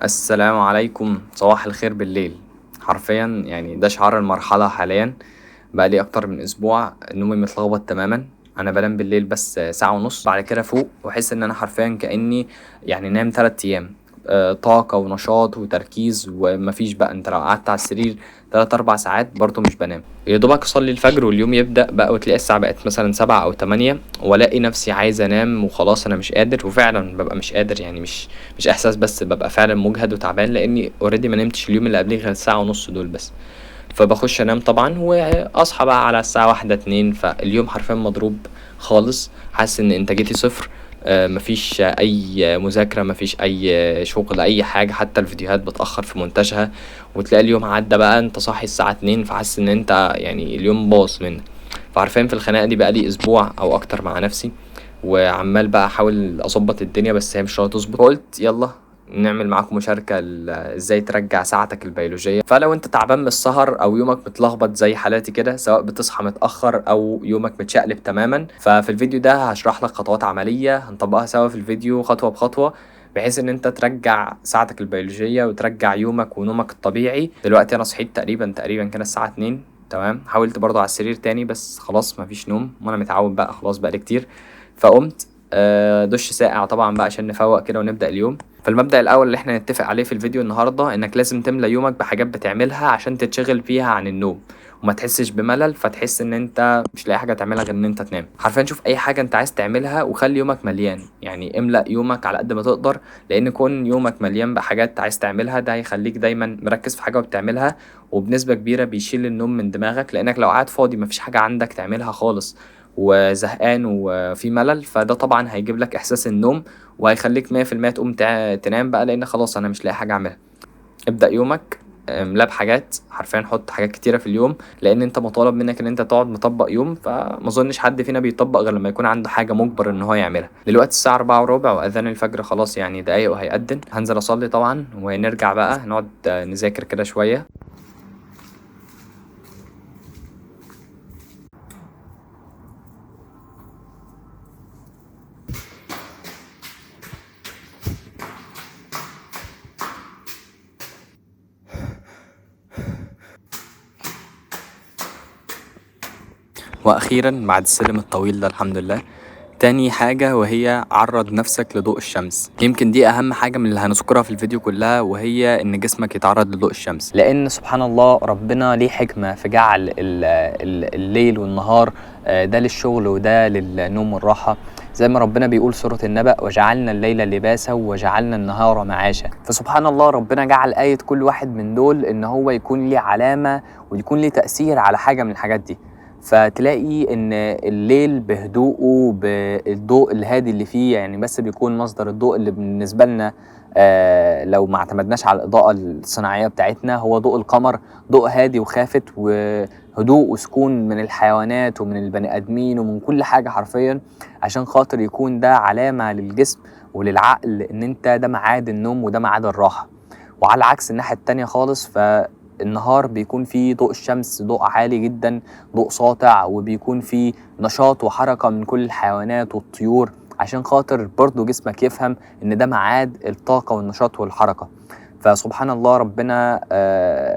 السلام عليكم، صباح الخير بالليل. حرفيا يعني ده شعار المرحلة حاليا. بقالي اكتر من اسبوع نومي متلخبط تماما. انا بنام بالليل بس ساعة ونص، بعد كده فوق واحس ان انا حرفيا كأني يعني نام 3 ايام. طاقة ونشاط وتركيز، ومفيش بقى. انت لو قعدت على السرير 3 4 ساعات برضو مش بنام. يا دوبك اصلي الفجر واليوم يبدأ بقى، وتلاقي الساعة بقت مثلا 7 او 8، والاقي نفسي عايز انام وخلاص انا مش قادر. وفعلا ببقى مش قادر، يعني مش احساس بس، ببقى فعلا مجهد وتعبان لاني اوريدي ما نمتش اليوم اللي قبليه غير ساعة ونص دول بس. فبخش انام طبعا واصحى بقى على الساعة 1 2، فاليوم حرفيا مضروب خالص. حاسس ان انتاجيتي صفر. مفيش اي مذاكرة، مفيش اي شغل، اي حاجة. حتى الفيديوهات بتأخر في مونتاجها، وتلاقي اليوم عدى بقى انت صاحي الساعة 2، فحاسس ان انت يعني اليوم باظ منك. فعارفين في الخناقة دي بقالي اسبوع او اكتر مع نفسي، وعمال بقى احاول اظبط الدنيا بس هي مش راضية تظبط. قلت يلا نعمل معاكم مشاركة ازاي ترجع ساعتك البيولوجية. فلو انت تعبان من السهر او يومك متلخبط زي حالاتي كده، سواء بتصحى متأخر او يومك متشقلب تماما، ففي الفيديو ده هشرح لك خطوات عملية هنطبقها سوا في الفيديو خطوة بخطوة، بحيث ان انت ترجع ساعتك البيولوجية وترجع يومك ونومك الطبيعي. دلوقتي انا صحيت تقريبا كده الساعة 2 تمام. حاولت برضو على السرير تاني بس خلاص مفيش نوم، وانا متعود بقى خلاص بقى كتير. فقمت دش ساقع طبعا بقى عشان نفوق كده ونبدأ اليوم. فالمبدأ الأول اللي احنا نتفق عليه في الفيديو النهاردة إنك لازم تملى يومك بحاجات بتعملها عشان تتشغل فيها عن النوم وما تحسش بملل، فتحس ان انت مش لاقي حاجه تعملها غير ان انت تنام. حرفيا شوف اي حاجه انت عايز تعملها وخلي يومك مليان، يعني املأ يومك على قد ما تقدر. لان كون يومك مليان بحاجات عايز تعملها ده هيخليك دايما مركز في حاجه وبتعملها، وبنسبه كبيره بيشيل النوم من دماغك. لانك لو قاعد فاضي مفيش حاجه عندك تعملها خالص وزهقان وفي ملل، فده طبعا هيجيب لك احساس النوم، وهيخليك 100% تقوم تنام بقى، لان خلاص انا مش لاقي حاجه اعملها. ابدأ يومك املاه بحاجات. حرفيا حط حاجات كتيرة في اليوم، لان انت مطالب منك ان انت تقعد مطبق يوم. فما اظنش حد فينا بيطبق غير لما يكون عنده حاجة مجبر ان هو يعملها. دلوقتي الساعة 4:15 واذان الفجر خلاص، يعني دقايق وهيأذن. هنزل اصلي طبعا ونرجع بقى نقعد نذاكر كده شوية. واخيرا بعد السلم الطويل ده الحمد لله، تاني حاجة وهي عرض نفسك لضوء الشمس. يمكن دي أهم حاجة من اللي هنذكرها في الفيديو كلها، وهي إن جسمك يتعرض لضوء الشمس. لأن سبحان الله ربنا ليه حكمة في جعل الليل والنهار، ده للشغل وده للنوم والراحة. زي ما ربنا بيقول سورة النبأ: وجعلنا الليل لباسا وجعلنا النهار معاشا. فسبحان الله ربنا جعل آية كل واحد من دول إن هو يكون ليه علامة ويكون ليه تأثير على حاجة من الحاجات دي. فتلاقي ان الليل بهدوءه بالضوء الهادي اللي فيه، يعني بس بيكون مصدر الضوء اللي بالنسبة لنا لو ما اعتمدناش على الإضاءة الصناعية بتاعتنا هو ضوء القمر. ضوء هادي وخافت وهدوء وسكون من الحيوانات ومن البني آدمين ومن كل حاجة حرفيا، عشان خاطر يكون ده علامة للجسم وللعقل ان انت ده ميعاد النوم وده ميعاد الراحة. وعلى عكس الناحية التانية خالص، النهار بيكون فيه ضوء الشمس ضوء عالي جدا، ضوء ساطع، وبيكون فيه نشاط وحركة من كل الحيوانات والطيور، عشان خاطر برضو جسمك يفهم ان ده ميعاد الطاقة والنشاط والحركة. فسبحان الله ربنا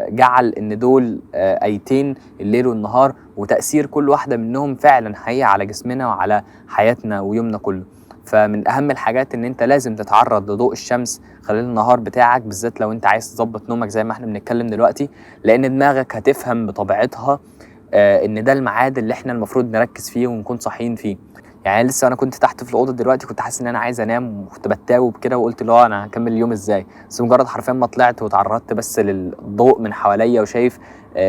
جعل ان دول ايتين، الليل والنهار، وتأثير كل واحدة منهم فعلا حقيقي على جسمنا وعلى حياتنا ويومنا كله. فمن اهم الحاجات ان انت لازم تتعرض لضوء الشمس خلال النهار بتاعك، بالذات لو انت عايز تظبط نومك زي ما احنا بنتكلم دلوقتي، لان دماغك هتفهم بطبيعتها ان ده الميعاد اللي احنا المفروض نركز فيه ونكون صاحيين فيه. يعني لسه انا كنت تحت في الاوضه دلوقتي، كنت حاسس ان انا عايز انام وكنت بتاوب كده، وقلت له انا هكمل اليوم ازاي؟ بس مجرد حرفيا ما طلعت وتعرضت بس للضوء من حواليا وشايف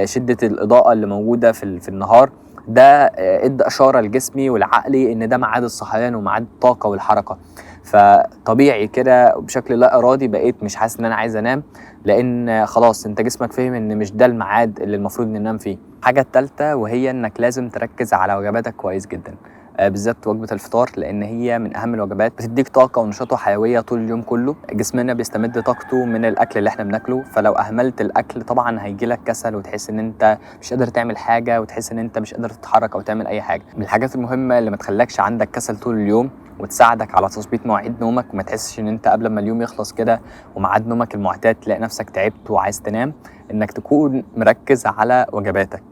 شده الاضاءه اللي موجوده في النهار، ده ادى اشاره لجسمي ولعقلي ان ده ميعاد الصحيان وميعاد الطاقه والحركه. فطبيعي كده بشكل لا ارادي بقيت مش حاسس ان انا عايز انام، لان خلاص انت جسمك فهم ان مش ده الميعاد اللي المفروض ننام فيه. الحاجه الثالثه وهي انك لازم تركز على وجباتك كويس جدا، بالذات وجبه الفطار، لان هي من اهم الوجبات، بتديك طاقه ونشاط وحيويه طول اليوم كله. جسمنا بيستمد طاقته من الاكل اللي احنا بناكله، فلو اهملت الاكل طبعا هيجيلك كسل وتحس ان انت مش قادر تعمل حاجه، وتحس ان انت مش قادر تتحرك او تعمل اي حاجه. من الحاجات المهمه اللي ما تخلكش عندك كسل طول اليوم وتساعدك على تظبيط مواعيد نومك، وما تحسش ان انت قبل ما اليوم يخلص كده وميعاد نومك المعتاد تلاقي نفسك تعبت وعايز تنام. انك تكون مركز على وجباتك،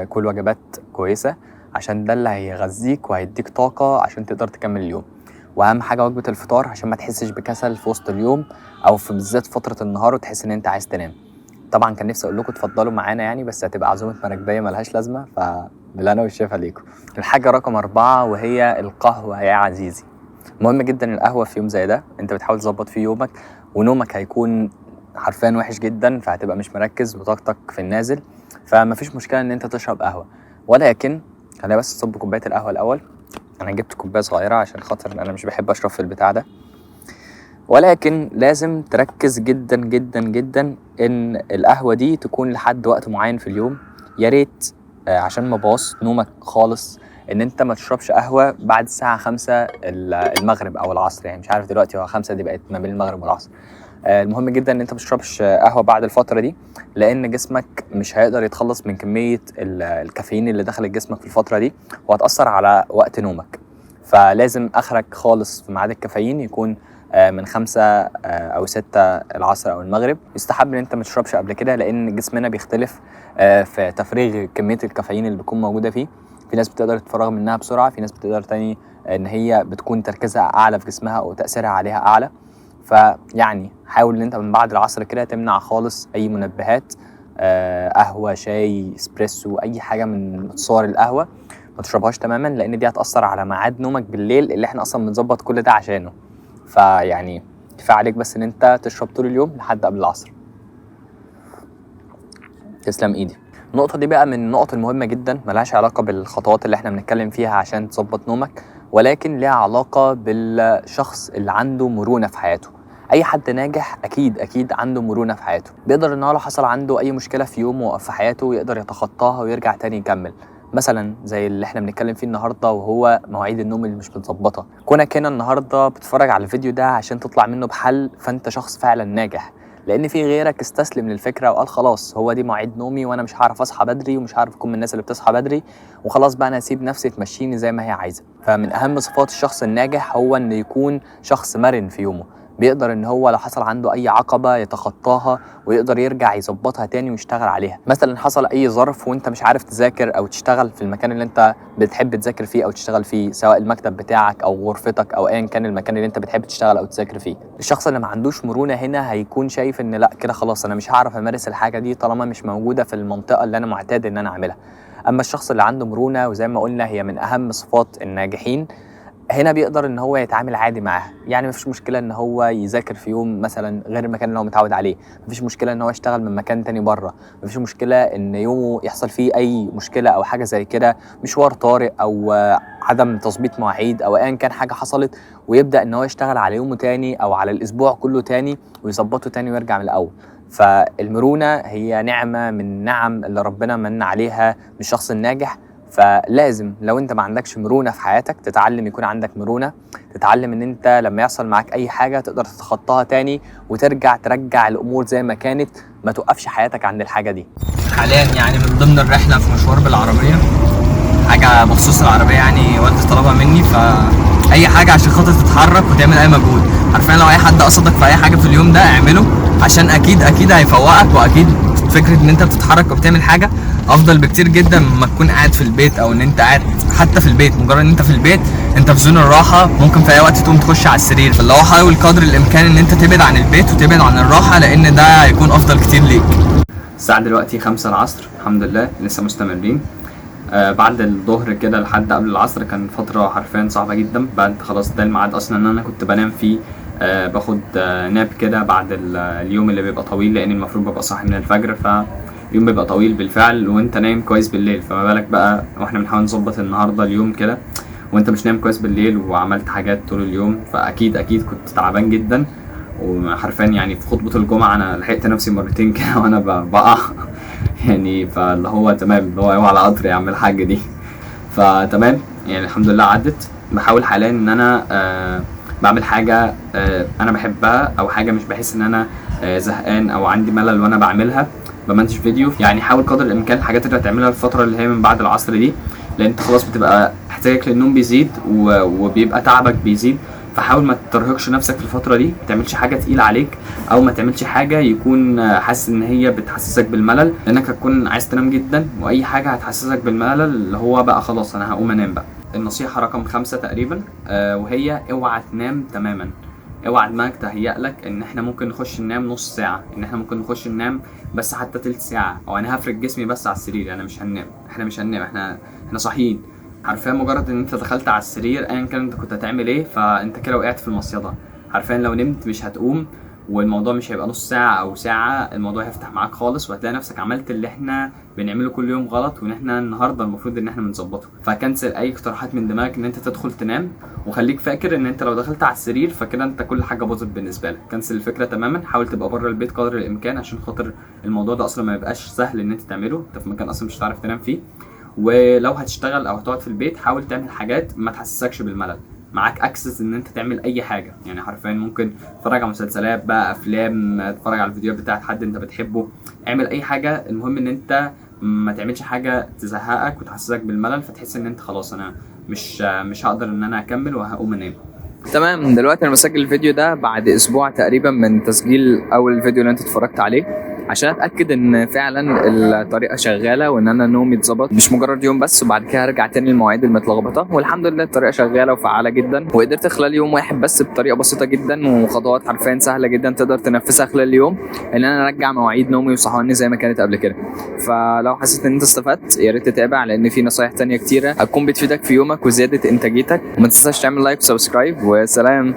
كل وجبات كويسة عشان ده اللي هيغذيك وهيديك طاقة عشان تقدر تكمل اليوم. واهم حاجة وجبة الفطار عشان ما تحسش بكسل في وسط اليوم او في بالذات فترة النهار وتحس ان انت عايز تنام. طبعا كان نفسي اقول لكم اتفضلوا معانا يعني، بس هتبقى عزومة مراكبية ملهاش لازمة، فبالهنا والشفا ليكم. الحاجة رقم 4 وهي القهوة يا عزيزي. مهم جدا القهوة في يوم زي ده، انت بتحاول تظبط فيه يومك ونومك هيكون حرفيا وحش جدا، فهتبقى مش مركز وطاقتك في النازل، فمفيش مشكلة ان انت تشرب قهوة. ولكن خلينا بس تصب كوباية القهوة الاول. انا جبت كوباية صغيرة عشان خاطر انا مش بحب اشرب في البتاع ده، ولكن لازم تركز جدا جدا جدا ان القهوة دي تكون لحد وقت معين في اليوم. يا ريت عشان ما بوظ نومك خالص ان انت ما تشربش قهوة بعد الساعة 5 المغرب او العصر، يعني مش عارف دلوقتي هو 5 دي بقت ما بين المغرب والعصر. المهم جدا ان انت ما تشربش قهوة بعد الفترة دي، لان جسمك مش هيقدر يتخلص من كمية الكافيين اللي دخلت جسمك في الفترة دي، وهتأثر على وقت نومك. فلازم اخرك خالص في ميعاد الكافيين يكون من 5 أو 6 العصر أو المغرب. يستحب إن أنت ما تشربش قبل كده، لأن جسمنا بيختلف في تفريغ كمية الكافيين اللي بتكون موجودة فيه. في ناس بتقدر تتفرغ منها بسرعة، في ناس بتقدر تاني إن هي بتكون تركيزها أعلى في جسمها أو تأثيرها عليها أعلى. فيعني حاول إن أنت من بعد العصر كده تمنع خالص أي منبهات، قهوة، شاي، اسبريسو، أي حاجة من صور القهوة ما تشربهاش تماما، لأن دي هتأثر على ميعاد نومك بالليل اللي احنا أصلا بنظبط كل ده عشانه. فيعني كفاية عليك بس ان انت تشرب طول اليوم لحد قبل العصر. تسلم ايدي. النقطة دي بقى من النقط المهمة جدا، ملهاش علاقة بالخطوات اللي احنا بنتكلم فيها عشان تظبط نومك، ولكن لها علاقة بالشخص اللي عنده مرونة في حياته. اي حد ناجح اكيد عنده مرونة في حياته، بيقدر ان هو لو حصل عنده اي مشكلة في يومه او في حياته يقدر يتخطاها ويرجع تاني يكمل. مثلا زي اللي احنا بنتكلم فيه النهارده، وهو مواعيد النوم اللي مش متظبطه. كونك هنا النهارده بتتفرج على الفيديو ده عشان تطلع منه بحل، فانت شخص فعلا ناجح، لان في غيرك استسلم للفكره وقال خلاص هو دي مواعيد نومي وانا مش هعرف اصحى بدري ومش هعرف اكون من الناس اللي بتصحى بدري، وخلاص بقى انا هسيب نفسي تمشيني زي ما هي عايزه. فمن اهم صفات الشخص الناجح هو انه يكون شخص مرن في يومه، بيقدر ان هو لو حصل عنده اي عقبة يتخطاها ويقدر يرجع يظبطها تاني ويشتغل عليها. مثلا حصل اي ظرف وانت مش عارف تذاكر او تشتغل في المكان اللي انت بتحب تذاكر فيه او تشتغل فيه، سواء المكتب بتاعك او غرفتك او ايا كان المكان اللي انت بتحب تشتغل او تذاكر فيه. الشخص اللي ما عندوش مرونة هنا هيكون شايف ان لا كده خلاص انا مش هعرف امارس الحاجة دي طالما مش موجودة في المنطقة اللي انا معتاد ان انا اعملها. اما الشخص اللي عنده مرونة، وزي ما قلنا هي من اهم صفات الناجحين، هنا بيقدر ان هو يتعامل عادي معاها. يعني مفيش مشكله ان هو يذاكر في يوم مثلا غير المكان اللي هو متعود عليه، مفيش مشكله ان هو يشتغل من مكان تاني بره، مفيش مشكله ان يومه يحصل فيه اي مشكله او حاجه زي كده، مشوار طارئ او عدم تظبيط مواعيد او ايا كان حاجه حصلت، ويبدا ان هو يشتغل على يومه تاني او على الاسبوع كله تاني ويظبطه تاني ويرجع من الاول. فالمرونه هي نعمه من نعم اللي ربنا من عليها للشخص الناجح. فلازم لو انت ما عندكش مرونة في حياتك تتعلم يكون عندك مرونة، تتعلم ان انت لما يحصل معاك اي حاجة تقدر تتخطاها تاني وترجع الامور زي ما كانت، ما توقفش حياتك عند الحاجة دي. حاليا يعني من ضمن الرحلة في مشوار بالعربية، حاجة بخصوص العربية يعني والدي طلبها مني، فأي حاجة عشان خاطر تتحرك وتعمل أي مجهود. عارفين لو أي حد قصدك في أي حاجة في اليوم ده اعمله، عشان أكيد هيفوقك، وأكيد فكرة إن أنت بتتحرك وبتعمل حاجة افضل بكتير جدا مما تكون قاعد في البيت، او ان انت قاعد حتى في البيت. مجرد ان انت في البيت انت في زون الراحه، ممكن في اي وقت تقوم تخش على السرير. فاللي هو حاول قدر الامكان ان انت تبعد عن البيت وتبعد عن الراحه، لان ده هيكون افضل كتير ليك. الساعه دلوقتي 5 العصر، الحمد لله لسه مستمرين. بعد الظهر كده لحد قبل العصر كان فتره حرفيا صعبه جدا. بعد خلاص ده الميعاد اصلا ان انا كنت بنام فيه، باخد ناب كده بعد اليوم اللي بيبقى طويل، لان المفروض ببقى صاحي من الفجر، اليوم بيبقى طويل بالفعل وانت نايم كويس بالليل، فما بالك بقى واحنا بنحاول نظبط النهارده اليوم كده وانت مش نايم كويس بالليل وعملت حاجات طول اليوم. فاكيد كنت تعبان جدا، وحرفيا يعني في خطبة الجمعة انا لحقت نفسي مرتين كده وانا بقع يعني. فاللي هو تمام، اللي هو على قطر يا عم الحاجة دي. فتمام يعني الحمد لله عدت. بحاول حاليا ان انا بعمل حاجة انا بحبها، او حاجة مش بحس ان انا زهقان او عندي ملل وانا بعملها. بمنتج فيديو، يعني حاول قدر الامكان الحاجات اللي هتعملها الفتره اللي هي من بعد العصر دي، لان انت خلاص بتبقى احتياجك للنوم بيزيد وبيبقى تعبك بيزيد. فحاول ما ترهقش نفسك في الفتره دي، ما تعملش حاجه تقيله عليك او ما تعملش حاجه يكون حاسس ان هي بتحسسك بالملل، لانك هتكون عايز تنام جدا، واي حاجه هتحسسك بالملل اللي هو بقى خلاص انا هقوم انام بقى. النصيحه رقم 5 تقريبا وهي اوعى تنام تماما. اوعى دماغك تهيأ لك ان احنا ممكن نخش ننام نص ساعه، ان احنا ممكن نخش ننام بس حتى تلت ساعه، او انا هفرد جسمي بس على السرير، انا مش هننام. احنا مش هننام، احنا صاحيين. حرفيا مجرد ان انت دخلت على السرير ايا كان انت كنت هتعمل ايه، فانت كده وقعت في المصيده. حرفيا لو نمت مش هتقوم، والموضوع مش هيبقى نص ساعه او ساعه، الموضوع هيفتح معاك خالص، وهتلاقي نفسك عملت اللي احنا بنعمله كل يوم غلط، وان احنا النهارده المفروض ان احنا بنظبطه. فكنسل اي اقتراحات من دماغك ان انت تدخل تنام، وخليك فاكر ان انت لو دخلت على السرير فكده انت كل حاجه باظت بالنسبه لك. كنسل الفكره تماما، حاول تبقى بره البيت قدر الامكان، عشان خاطر الموضوع ده اصلا ما يبقاش سهل ان انت تعمله، انت في مكان اصلا مش هتعرف تنام فيه. ولو هتشتغل او هتقعد في البيت حاول تعمل حاجات ما تحسسكش بالملل، معاك اكسس ان انت تعمل اي حاجه، يعني حرفيا ممكن تتفرج على مسلسلات بقى، افلام، تتفرج على الفيديوهات بتاعت حد انت بتحبه، اعمل اي حاجه. المهم ان انت ما تعملش حاجه تزهقك وتحسسك بالملل، فتحس ان انت خلاص انا مش هقدر ان انا اكمل وهقوم انام. تمام، دلوقتي انا بسجل الفيديو ده بعد اسبوع تقريبا من تسجيل اول فيديو اللي انت اتفرجت عليه، عشان اتاكد ان فعلا الطريقه شغاله وان انا نومي اتظبط، مش مجرد يوم بس وبعد كده هرجع تاني للمواعيد المتلخبطه. والحمد لله الطريقه شغاله وفعاله جدا، وقدرت خلال يوم واحد بس بطريقه بسيطه جدا وخطوات حرفيا سهله جدا تقدر تنفذها خلال اليوم، ان انا ارجع مواعيد نومي وصحواني زي ما كانت قبل كده. فلو حسيت ان انت استفدت يا ريت تتابع، لان في نصايح تانية كتيره هتكون بتفيدك في يومك وزياده انتاجيتك. وما تنساش تعمل لايك وسبسكرايب، وسلام.